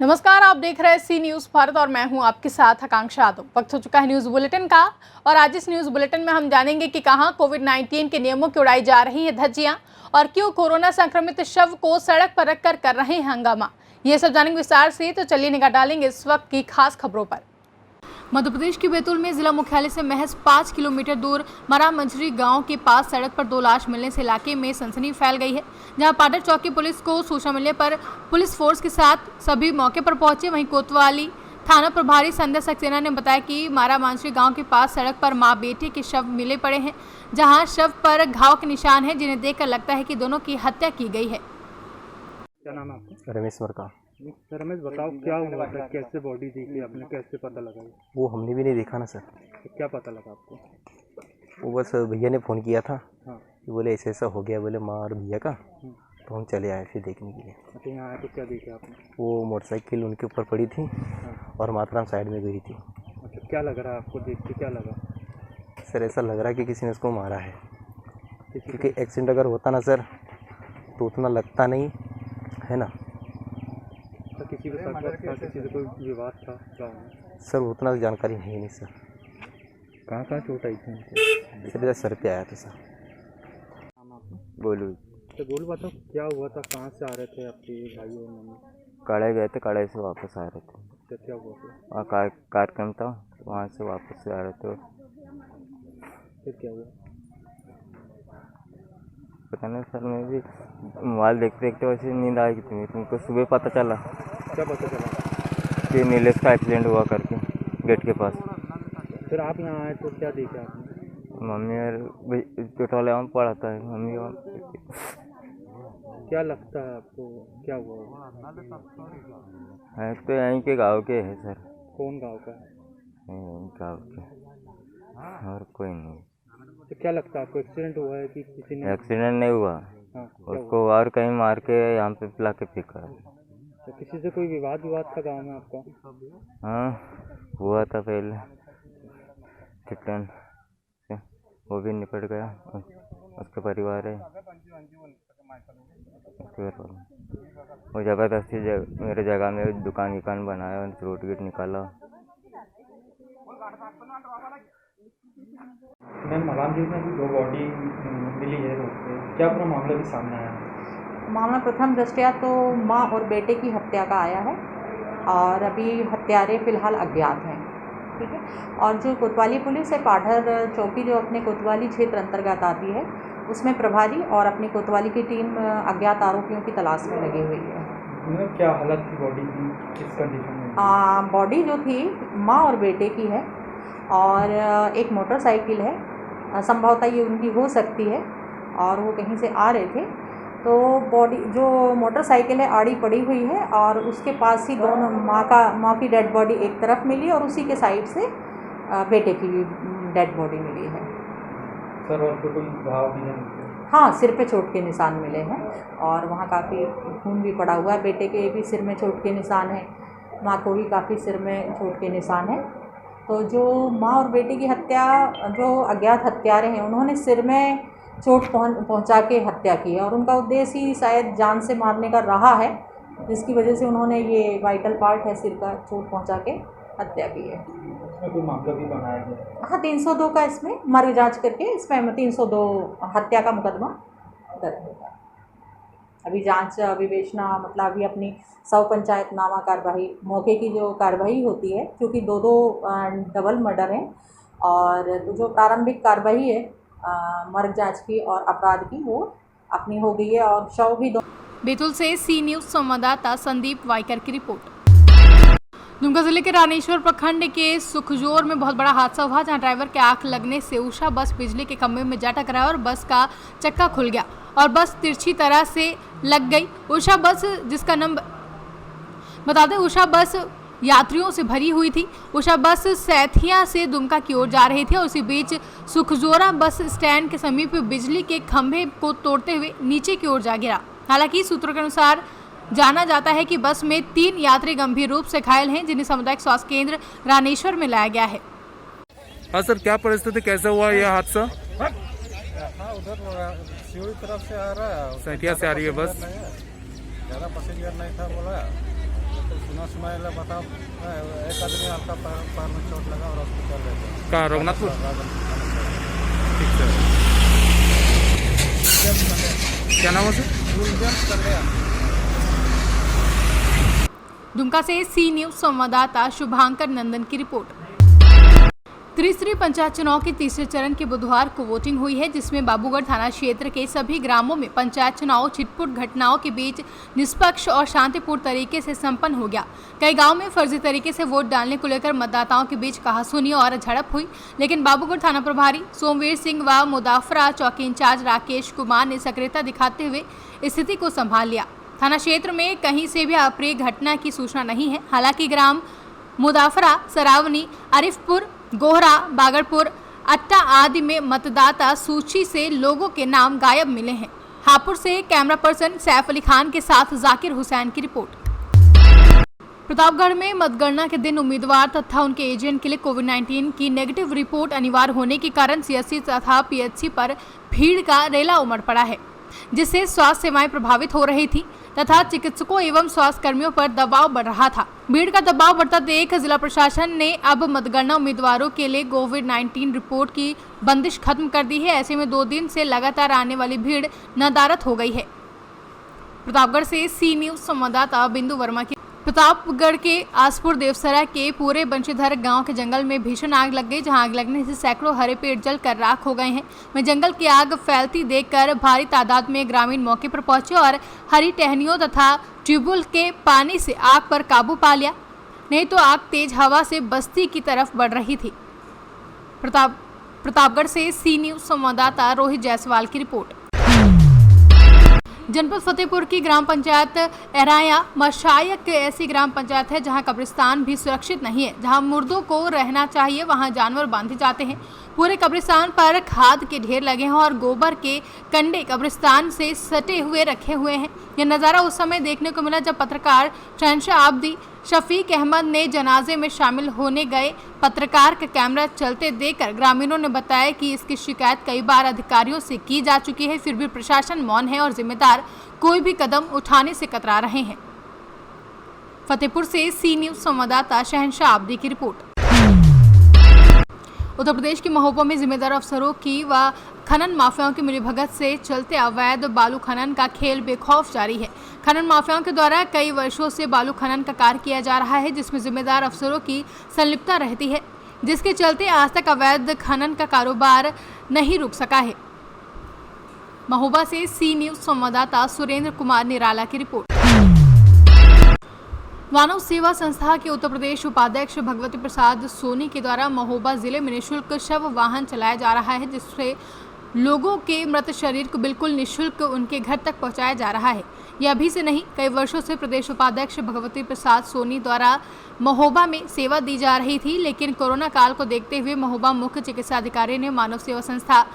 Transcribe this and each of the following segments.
नमस्कार, आप देख रहे हैं सी न्यूज़ भारत और मैं हूं आपके साथ आकांक्षा यादव। वक्त हो चुका है न्यूज़ बुलेटिन का और आज इस न्यूज़ बुलेटिन में हम जानेंगे कि कहां कोविड-19 के नियमों की उड़ाई जा रही है धज्जियां और क्यों कोरोना संक्रमित शव को सड़क पर रखकर कर रहे हैं हंगामा। ये सब जानेंगे विस्तार से, तो चलिए निगाह डालेंगे इस वक्त की खास खबरों पर। मध्य प्रदेश के बैतूल में जिला मुख्यालय से महज 5 किलोमीटर दूर मरामंजरी गांव के पास सड़क पर 2 लाश मिलने से इलाके में सनसनी फैल गई है। जहां पाडर चौकी पुलिस को सूचना मिलने पर पुलिस फोर्स के साथ सभी मौके पर पहुंचे। वहीं कोतवाली थाना प्रभारी संध्या सक्सेना ने बताया कि मारामंजरी गांव के पास सड़क पर मां बेटे के शव मिले पड़े हैं, जहां शव पर घाव के निशान हैं, जिन्हें देखकर लगता है कि दोनों की हत्या की गई है। क्या नाम है आपका? रमेश वर्का। रमेश, बताओ क्या हुआ था, कैसे बॉडी देखी आपने, कैसे पता लगा? वो हमने भी नहीं देखा ना सर। तो क्या पता लगा आपको? वो बस भैया ने फ़ोन किया था। हाँ। कि बोले ऐसा ऐसा हो गया, बोले माँ और भैया का। तो हम चले आए फिर देखने के लिए। अच्छा, यहाँ आए तो क्या देखे आपने? वो मोटरसाइकिल उनके ऊपर पड़ी थी। हाँ। और मातराम साइड में गई थी। अच्छा, क्या लग रहा है आपको देख के, क्या लगा? सर ऐसा लग रहा है कि किसी ने उसको मारा है, क्योंकि एक्सीडेंट अगर होता ना सर तो उतना लगता नहीं है ना। तो किसी के साथ था, किसी से कोई विवाद था गाँव में? सर उतना जानकारी है नहीं सर। कहाँ कहाँ चोट आई थी उनको? सर इधर सर पे आया था सर। बोलू तो बोल बताओ क्या हुआ था, कहाँ से आ रहे थे आपके भाई और मम्मी? कड़ाई गए थे, कड़ाई से वापस आ रहे थे। तो क्या हुआ फिर? वहाँ कार्यक्रम था, वहाँ से वापस से आ रहे थे। फिर क्या हुआ? पता नहीं सर, मैं भी मोबाइल देखते देखते वैसे नींद आ गई थी। तुमको सुबह पता चला क्या पता चला? कि नीलेश का एक्सीडेंट हुआ करके गेट के पास। फिर आप यहाँ आए तो क्या देखे आपने? मम्मी और पेट्रोल में पड़ा था मम्मी। और क्या लगता है आपको, क्या हुआ? है तो यहीं के गांव के है सर। कौन गाँव का है? यहीं गांव के, और कोई नहीं। तो क्या लगता है आपको, एक्सीडेंट हुआ है कि किसी ने? एक्सीडेंट नहीं हुआ। हाँ, उसको और कहीं मार के यहाँ पे पिला के फेंका है। तो किसी से कोई विवाद था गांव में आपका? हाँ, हुआ था पहले किटन से, वो भी निपट गया। उसका परिवार है, वो ज़बरदस्ती मेरे जगह में दुकान बनाया, रोड गेट निकाला। मैम, मरामंजरी में अभी 2 बॉडी मिली है रोड पे, क्या पूरा मामला भी सामने आया? मामला प्रथम दृष्टया तो माँ और बेटे की हत्या का आया है और अभी हत्यारे फिलहाल अज्ञात हैं, ठीक है। और जो कोतवाली पुलिस है, पाडर चौकी जो अपने कोतवाली क्षेत्र अंतर्गत आती है, उसमें प्रभारी और अपनी कोतवाली की टीम अज्ञात आरोपियों की तलाश में लगी हुई है। क्या हालत थी बॉडी की, किस कंडीशन में? बॉडी जो थी माँ और बेटे की है और एक मोटरसाइकिल है, संभवतः ये उनकी हो सकती है, और वो कहीं से आ रहे थे। तो बॉडी जो मोटरसाइकिल है आड़ी पड़ी हुई है और उसके पास ही दोनों माँ की डेड बॉडी एक तरफ मिली और उसी के साइड से बेटे की भी डेड बॉडी मिली है। सर, और कोई घाव भी है? हाँ, सिर पे चोट के निशान मिले हैं और वहाँ काफ़ी खून भी पड़ा हुआ है। बेटे के भी सिर में चोट के निशान है, माँ को भी काफ़ी सिर में चोट के निशान है। तो जो माँ और बेटे की हत्या, जो अज्ञात हत्यारे हैं, उन्होंने सिर में चोट पहुंचा के हत्या की है और उनका उद्देश्य ही शायद जान से मारने का रहा है, जिसकी वजह से उन्होंने ये वाइटल पार्ट है सिर का चोट पहुंचा के हत्या की है। इसमें कोई मामला भी बनाया गया? हाँ, 302 का इसमें मर्ग जांच करके इसमें 302 हत्या का मुकदमा दर्ज होगा। अभी जांच विवेचना, मतलब अभी अपनी सौ पंचायतनामा कार्रवाई, मौके की जो कार्रवाई होती है, क्योंकि 2 डबल मर्डर हैं, और जो प्रारंभिक कार्रवाई है मर्ग जांच की और अपराध की, वो अपनी हो गई है और शव भी बैतूल से सी न्यूज़ संवाददाता संदीप वाइकर की रिपोर्ट। दुमका जिले के रानेश्वर प्रखंड के सुखजोर में बहुत बड़ा हादसा हुआ, जहां ड्राइवर के आंख लगने से उषा बस बिजली के खंभे में जा टकराया और बस का चक्का खुल गया और बस तिरछी तरह से लग गई। उषा बस, जिसका नंबर बता दें, उषा बस यात्रियों से भरी हुई थी। उषा बस सैथिया से दुमका की ओर जा रही थी और उसी बीच सुखजोरा बस स्टैंड के समीप बिजली के खंभे को तोड़ते हुए नीचे की ओर जा गिरा। हालांकि सूत्रों के अनुसार जाना जाता है कि बस में 3 यात्री गंभीर रूप से घायल हैं, जिन्हें सामुदायिक स्वास्थ्य केंद्र रानेश्वर में लाया गया है। हाँ सर, क्या परिस्थिति, कैसा हुआ यह हादसा? उधर सिवड़ी तरफ से आ रहा है, सैथिया से आ रही है बस। ज़्यादा पैसेंजर नहीं था, बोला तो सुना ला बताओ एक आदमी हल्का पैर में चोट लगा और हॉस्पिटल ले गए। कहाँ रघुनाथपुर? ठीक है, क्या नाम है सर? दुमका से सी न्यूज संवाददाता शुभांकर नंदन की रिपोर्ट। त्रिस्तरीय पंचायत चुनाव के तीसरे चरण के बुधवार को वोटिंग हुई है, जिसमें बाबूगढ़ थाना क्षेत्र के सभी ग्रामों में पंचायत चुनाव छिटपुट घटनाओं के बीच निष्पक्ष और शांतिपूर्ण तरीके से संपन्न हो गया। कई गांव में फर्जी तरीके से वोट डालने को लेकर मतदाताओं के बीच कहासुनी और झड़प हुई, लेकिन बाबूगढ़ थाना प्रभारी सोमवीर सिंह व मुदाफरा चौकी इंचार्ज राकेश कुमार ने सक्रियता दिखाते हुए स्थिति को संभाल लिया। थाना क्षेत्र में कहीं से भी अप्रिय घटना की सूचना नहीं है। हालांकि ग्राम मुदाफरा, सरावनी, आरिफपुर, गोहरा, बागड़पुर, अट्टा आदि में मतदाता सूची से लोगों के नाम गायब मिले हैं। हापुड़ से कैमरा पर्सन सैफ अली खान के साथ जाकिर हुसैन की रिपोर्ट। प्रतापगढ़ में मतगणना के दिन उम्मीदवार तथा उनके एजेंट के लिए कोविड-19 की नेगेटिव रिपोर्ट अनिवार्य होने के कारण सीएससी तथा पीएचसी पर भीड़ का रेला उमड़ पड़ा है, जिससे स्वास्थ्य सेवाएं प्रभावित हो रही थी तथा चिकित्सकों एवं स्वास्थ्य कर्मियों पर दबाव बढ़ रहा था। भीड़ का दबाव बढ़ता देख जिला प्रशासन ने अब मतगणना उम्मीदवारों के लिए कोविड-19 रिपोर्ट की बंदिश खत्म कर दी है। ऐसे में 2 दिन से लगातार आने वाली भीड़ नदारद हो गई है। प्रतापगढ़ से सी न्यूज संवाददाता बिंदु वर्मा की। प्रतापगढ़ के आसपुर देवसरा के पूरे बंशीधर गांव के जंगल में भीषण आग लग गई, जहां आग लगने से सैकड़ों हरे पेड़ जलकर राख हो गए हैं। वहीं जंगल की आग फैलती देखकर भारी तादाद में ग्रामीण मौके पर पहुंचे और हरी टहनियों तथा ट्यूबवेल के पानी से आग पर काबू पा लिया, नहीं तो आग तेज हवा से बस्ती की तरफ बढ़ रही थी। प्रतापगढ़ से सी न्यूज संवाददाता रोहित जायसवाल की रिपोर्ट। जनपद फतेहपुर की ग्राम पंचायत एराया मशायक ऐसी ग्राम पंचायत है जहां कब्रिस्तान भी सुरक्षित नहीं है। जहां मुर्दों को रहना चाहिए वहां जानवर बांधे जाते हैं। पूरे कब्रिस्तान पर खाद के ढेर लगे हैं और गोबर के कंडे कब्रिस्तान से सटे हुए रखे हुए हैं। यह नज़ारा उस समय देखने को मिला जब पत्रकार शहंशाह आब्दी शफीक अहमद ने जनाजे में शामिल होने गए पत्रकार का कैमरा चलते देखकर ग्रामीणों ने बताया कि इसकी शिकायत कई बार अधिकारियों से की जा चुकी है, फिर भी प्रशासन मौन है और जिम्मेदार कोई भी कदम उठाने से कतरा रहे हैं। फतेहपुर से सी न्यूज संवाददाता शहंशाह आब्दी की रिपोर्ट। उत्तर प्रदेश के महोबा में जिम्मेदार अफसरों की व खनन माफियाओं की मिलीभगत से चलते अवैध बालू खनन का खेल बेखौफ जारी है। खनन माफियाओं के द्वारा कई वर्षों से बालू खनन का कार्य किया जा रहा है, जिसमें जिम्मेदार अफसरों की संलिप्तता रहती है, जिसके चलते आज तक अवैध खनन का कारोबार नहीं रुक सका है। महोबा से सी न्यूज संवाददाता सुरेंद्र कुमार निराला की रिपोर्ट। मानव सेवा संस्था के उत्तर प्रदेश उपाध्यक्ष भगवती प्रसाद सोनी के द्वारा महोबा जिले में निःशुल्क शव वाहन चलाया जा रहा है, जिससे लोगों के मृत शरीर को बिल्कुल निःशुल्क उनके घर तक पहुंचाया जा रहा है। यह अभी से नहीं, कई वर्षों से प्रदेश उपाध्यक्ष भगवती प्रसाद सोनी द्वारा महोबा में सेवा दी जा रही थी, लेकिन कोरोना काल को देखते हुए महोबा मुख्य चिकित्सा अधिकारी ने मानव सेवा संस्था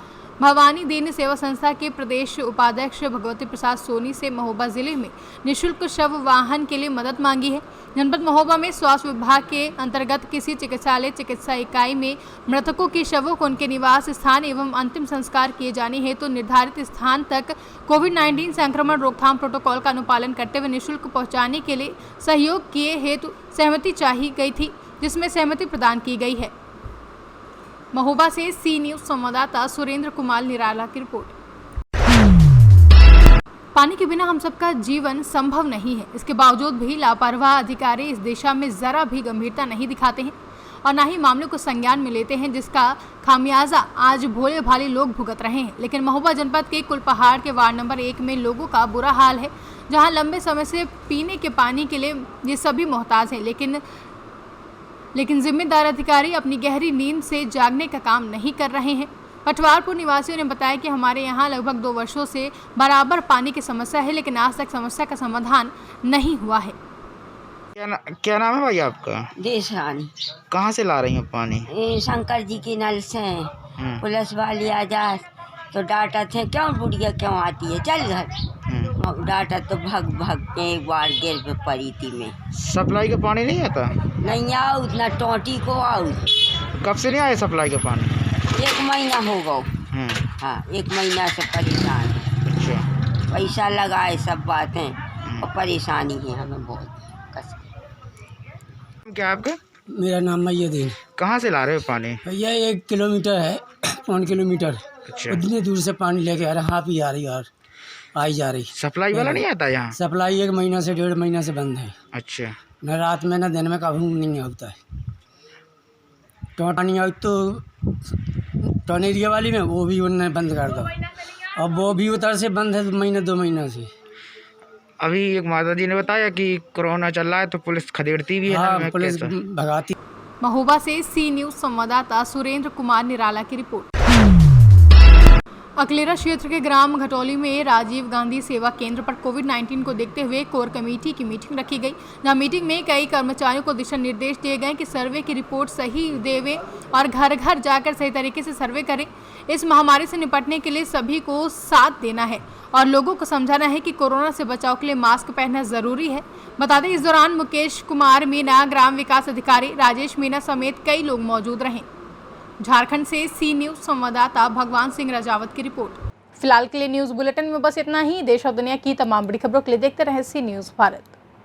भवानी दीन सेवा संस्था के प्रदेश उपाध्यक्ष भगवती प्रसाद सोनी से महोबा जिले में निःशुल्क शव वाहन के लिए मदद मांगी है। जनपद महोबा में स्वास्थ्य विभाग के अंतर्गत किसी चिकित्सालय चिकित्सा इकाई में मृतकों के शवों को उनके निवास स्थान एवं अंतिम संस्कार किए जाने हेतु निर्धारित स्थान तक कोविड-19 संक्रमण रोकथाम प्रोटोकॉल का अनुपालन करते हुए निःशुल्क पहुँचाने के लिए सहयोग किए हेतु सहमति चाहिए गई थी, जिसमें सहमति प्रदान की गई है। महोबा से सी न्यूज संवाददाता सुरेंद्र कुमार निराला की रिपोर्ट। पानी के बिना हम सबका जीवन संभव नहीं है, इसके बावजूद भी लापरवाह अधिकारी इस दिशा में जरा भी गंभीरता नहीं दिखाते हैं और न ही मामले को संज्ञान में लेते हैं, जिसका खामियाजा आज भोले भाले लोग भुगत रहे हैं। लेकिन महोबा जनपद के कुलपहाड़ के वार्ड नंबर 1 में लोगों का बुरा हाल है, जहां लंबे समय से पीने के पानी के लिए ये सभी मोहताज हैं, लेकिन जिम्मेदार अधिकारी अपनी गहरी नींद से जागने का काम नहीं कर रहे हैं। पटवारपुर निवासियों ने बताया कि हमारे यहाँ लगभग 2 वर्षों से बराबर पानी की समस्या है, लेकिन आज तक समस्या का समाधान नहीं हुआ है। क्या नाम है भाई आपका? देशरानी। कहाँ से ला रही हैं पानी? शंकर जी के नल से। पुलिस वाले आ जाए तो डांटा थे, क्यों बुढ़िया क्यों आती है, चल घर। डांटा तो भग के एक बार गिर पे पड़ी थी मैं। सप्लाई का पानी नहीं आता? नहीं आओ उतना टोटी को आओ। कब से नहीं आया सप्लाई का पानी? 1 महीना हो गया। हाँ 1 महीना से परेशान है। अच्छा। पैसा लगाए सब बातें और परेशानी है हमें बहुत। क्या आपका? मेरा नाम मैयदीन। कहाँ से ला रहे हो पानी? भैया 1 किलोमीटर है, 1 किलोमीटर अच्छा, उतनी दूर से पानी लेके आ रहे हैं। आप ही आ रही यार, आई जा रही। सप्लाई वाला नहीं आता यहाँ? सप्लाई 1 महीना से 1.5 महीना से बंद है। अच्छा, न रात में न दिन में कभी नहीं होता है। तो पानी आई तो टॉन एरिया वाली में वो भी उन्होंने बंद कर दो। अब वो भी उधर से बंद है 2 महीना से। अभी एक माता जी ने बताया कि कोरोना चल रहा है तो पुलिस खदेड़ती भी है। हाँ, में पुलिस कैसा? भगाती। महोबा से सी न्यूज संवाददाता सुरेंद्र कुमार निराला की रिपोर्ट। अकलेरा क्षेत्र के ग्राम घटौली में राजीव गांधी सेवा केंद्र पर कोविड-19 को देखते हुए कोर कमेटी की मीटिंग रखी गई। जहां मीटिंग में कई कर्मचारियों को दिशा निर्देश दिए गए कि सर्वे की रिपोर्ट सही देवे और घर घर जाकर सही तरीके से सर्वे करें। इस महामारी से निपटने के लिए सभी को साथ देना है और लोगों को समझाना है कि कोरोना से बचाव के लिए मास्क पहनना जरूरी है। बता दें, इस दौरान मुकेश कुमार मीना, ग्राम विकास अधिकारी राजेश मीना समेत कई लोग मौजूद रहे। झारखंड से सी न्यूज संवाददाता भगवान सिंह राजावत की रिपोर्ट। फिलहाल के लिए न्यूज बुलेटिन में बस इतना ही। देश और दुनिया की तमाम बड़ी खबरों के लिए देखते रहें सी न्यूज भारत।